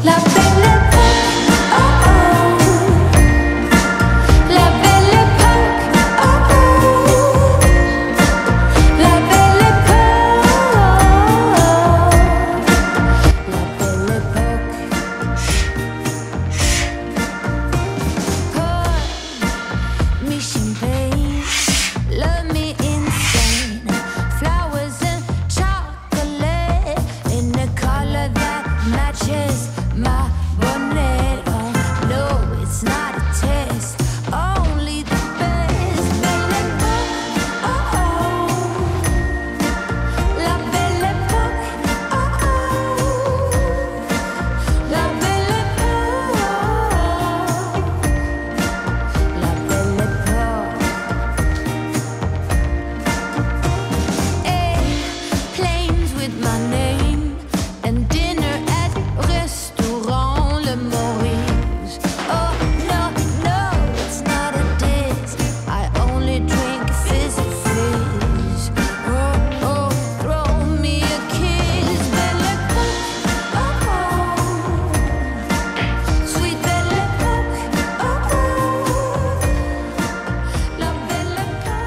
La belle époque, oh oh. La belle époque, oh oh. La belle époque, la belle époque. Pour me champagne, love me insane. Flowers and chocolate in a color that matches my bonnet. Oh no, it's not a test, only the best. Belle époque, oh oh. La belle époque, oh oh. La belle époque, la belle époque. Airplanes with my name and dinner at restaurant Le Maurice. Oh no, no, it's not a diss. I only drink fizzy fizz. Oh, oh, throw me a kiss. Belle époque, oh oh. Sweet belle époque, oh oh. La belle époque.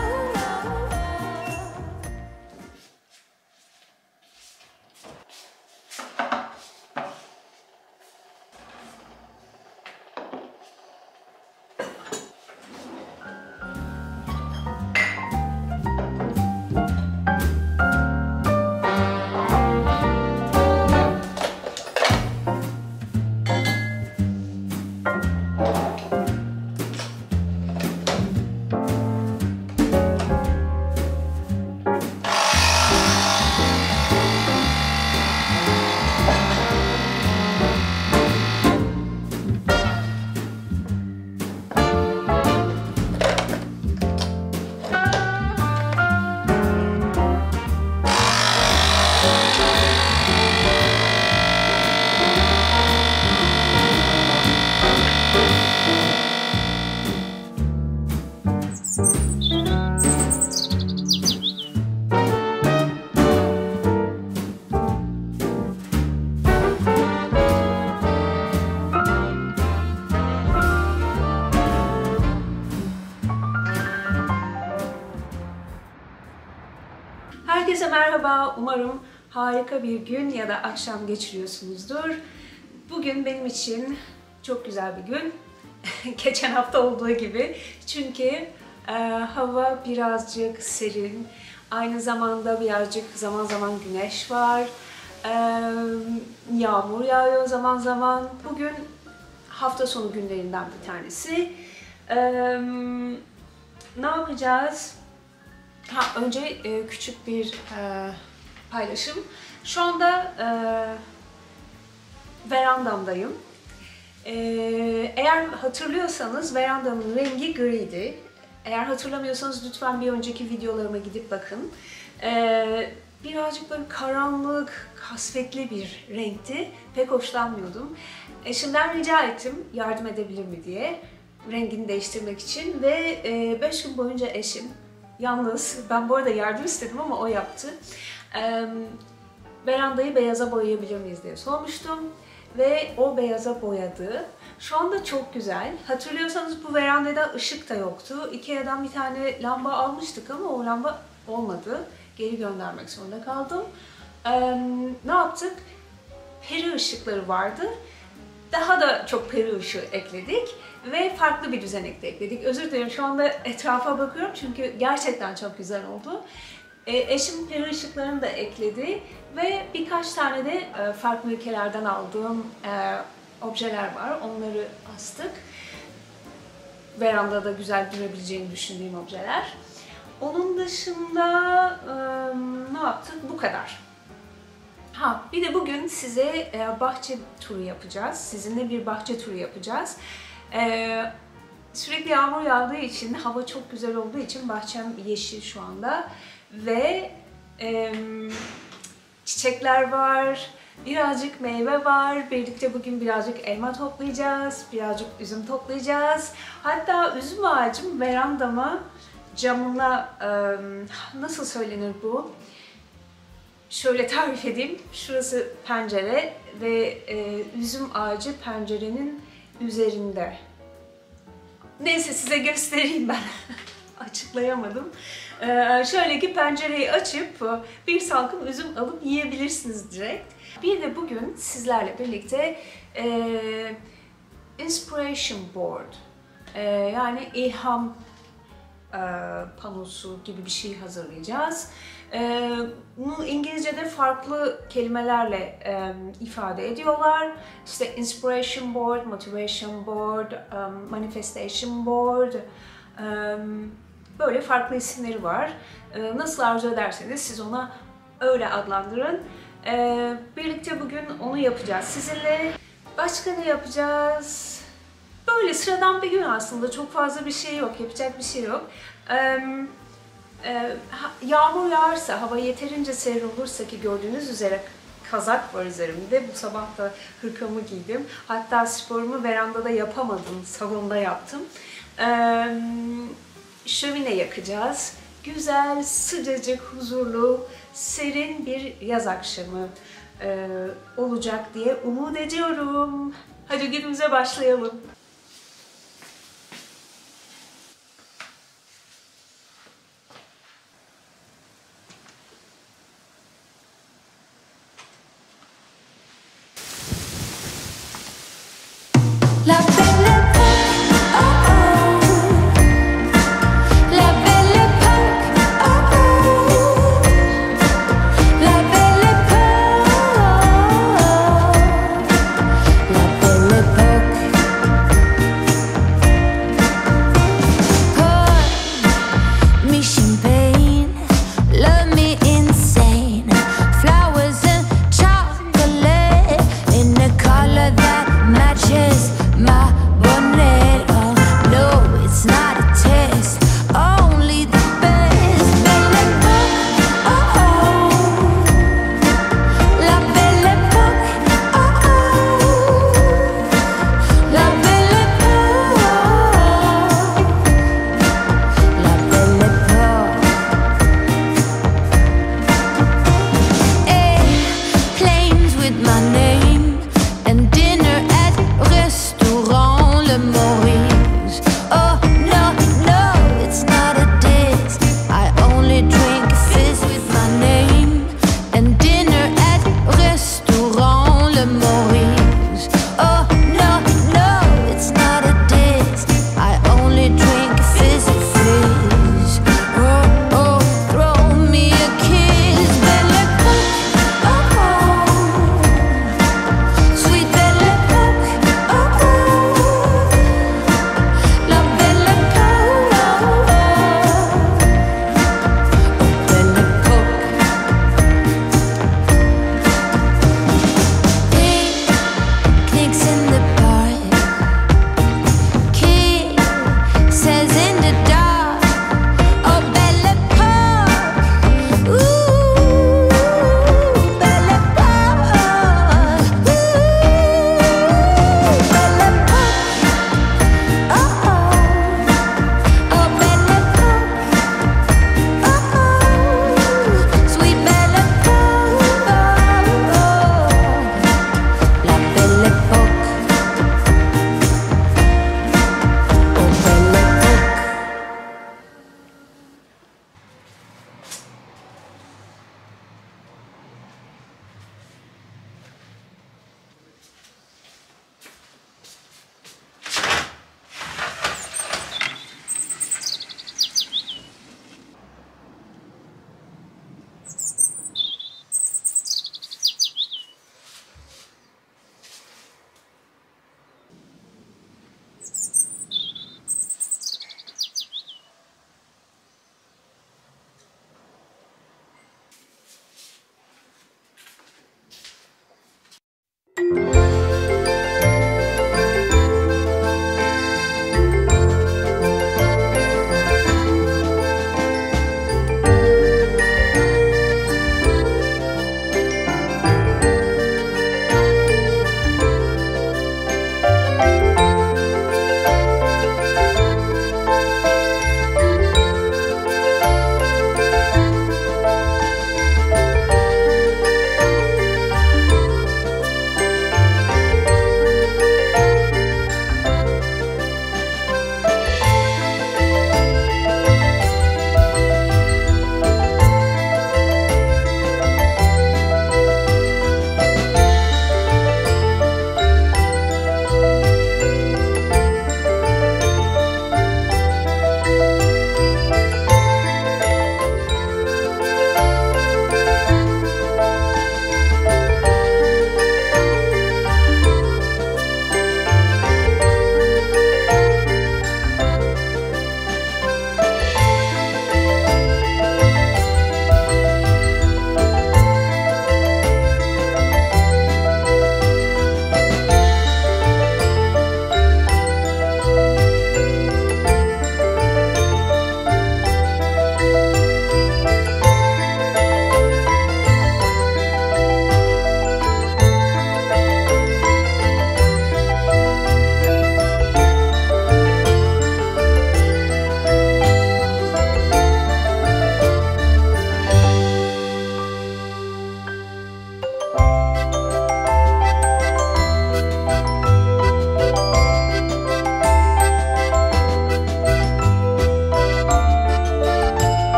Herkese merhaba. Umarım harika bir gün ya da akşam geçiriyorsunuzdur. Bugün benim için çok güzel bir gün. Geçen hafta olduğu gibi. Çünkü hava birazcık serin. Aynı zamanda birazcık zaman zaman güneş var. Yağmur yağıyor zaman zaman. Bugün hafta sonu günlerinden bir tanesi. Ne yapacağız? Önce küçük bir paylaşım. Şu anda verandamdayım. Eğer hatırlıyorsanız verandamın rengi griydi. Eğer hatırlamıyorsanız lütfen bir önceki videolarıma gidip bakın. Birazcık böyle karanlık, kasvetli bir renkti. Pek hoşlanmıyordum. Eşimden rica ettim yardım edebilir mi diye rengini değiştirmek için ve 5 gün boyunca eşim yalnız, ben bu arada yardım istedim ama o yaptı. Verandayı beyaza boyayabilir miyiz diye sormuştum ve o beyaza boyadı. Şu anda çok güzel. Hatırlıyorsanız bu verandada ışık da yoktu. Ikea'dan bir tane lamba almıştık ama o lamba olmadı. Geri göndermek zorunda kaldım. Ne yaptık? Peri ışıkları vardı. Daha da çok peri ışığı ekledik ve farklı bir düzenekte ekledik. Özür dilerim, şu anda etrafa bakıyorum çünkü gerçekten çok güzel oldu. Eşim peri ışıklarını da ekledi ve birkaç tane de farklı ülkelerden aldığım objeler var. Onları astık. Verandada güzel durabileceğini düşündüğüm objeler. Onun dışında ne yaptık? Bu kadar. Bir de bugün size bahçe turu yapacağız. Sizinle bir bahçe turu yapacağız. Sürekli yağmur yağdığı için, hava çok güzel olduğu için bahçem yeşil şu anda. Ve çiçekler var, birazcık meyve var. Birlikte bugün birazcık elma toplayacağız, birazcık üzüm toplayacağız. Hatta üzüm ağacım verandama, camına, nasıl söylenir bu? Şöyle tarif edeyim. Şurası pencere ve üzüm ağacı pencerenin üzerinde. Neyse size göstereyim ben. Açıklayamadım. Şöyle ki pencereyi açıp bir salkım üzüm alıp yiyebilirsiniz direkt. Bir de bugün sizlerle birlikte inspiration board yani ilham panosu gibi bir şey hazırlayacağız. Bunu İngilizce'de farklı kelimelerle ifade ediyorlar. İşte inspiration board, motivation board, manifestation board, böyle farklı isimleri var. Nasıl arzu ederseniz siz ona öyle adlandırın. Birlikte bugün onu yapacağız sizinle. Başka ne yapacağız? Böyle sıradan bir gün aslında. Çok fazla bir şey yok, yapacak bir şey yok. Yağmur yağarsa, hava yeterince serin olursa ki gördüğünüz üzere kazak var üzerimde. Bu sabah da hırkamı giydim. Hatta sporumu verandada yapamadım, salonda yaptım. Şömine yakacağız. Güzel, sıcacık, huzurlu, serin bir yaz akşamı olacak diye umut ediyorum. Hadi günümüze başlayalım. La belle époque, oh oh. La belle époque, oh oh. La belle époque, la belle époque. Pour me champagne, love me insane. Flowers and chocolate in a color that matches my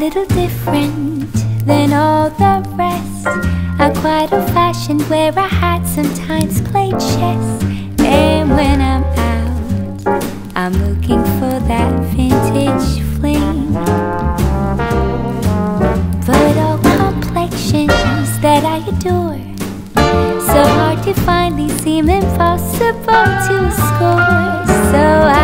little different than all the rest. I'm quite old-fashioned, wear a hat, sometimes play chess. And when I'm out, I'm looking for that vintage fling. But all complexions that I adore, so hard to find, these seem impossible to score. So I